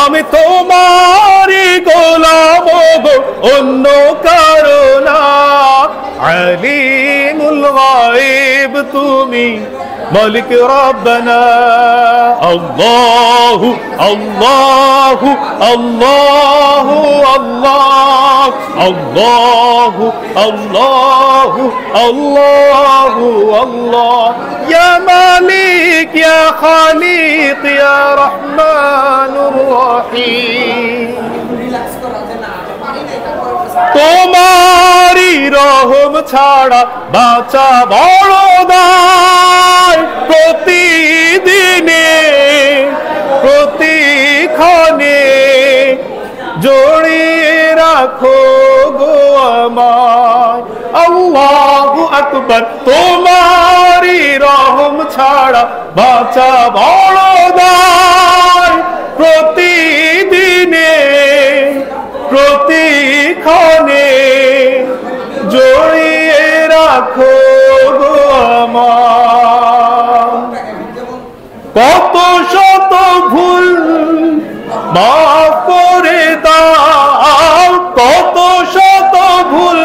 আমি তোমারই গোলাম গো, অন্য কারো না। আলিমুল গায়ব তুমি, মালিক রব্বানা। আল্লাহু আল্লাহু আল্লাহু আল্লাহ, আল্লাহু আল্লাহু আল্লাহু আল্লাহ। ইয়া মালিক ইয়া খালিক ইয়া রহমানুর রহিম। তোমারি রহম ছাড়া বাঁচা বড় দায়। প্রতিদিনে প্রতিক্ষণে জড়িয়ে রাখো গো আমায়। আল্লাহু আকবার। তোমারি রহম ছাড়া বাঁচা বড় দায়। প্রতিদিনে প্রতিক্ষণে জড়িয়ে রাখো গো আমায়। কত শত ভুল মাফ করে দাও, কত শত ভুল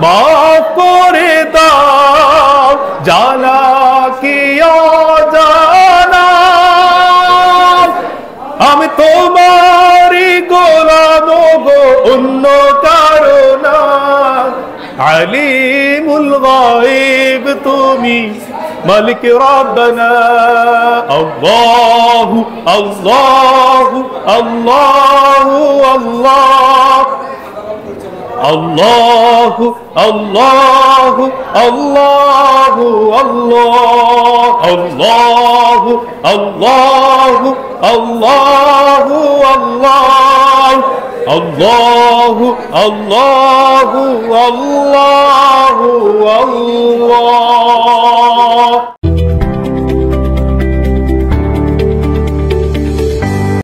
মাফ করে দাও। জানা কি অজানা, আমি তোমারই গোলাম গো, অন্য কারো না। আলিমুল গায়ব তুমি, মালিক রব্বানা। আল্লাহু আল্লাহু আল্লাহু আল্লাহ, আল্লাহু আল্লাহু আল্লাহু আল্লাহ, আল্লাহু আল্লাহু আল্লাহু আল্লাহ, আল্লাহু আল্লাহু আল্লাহ।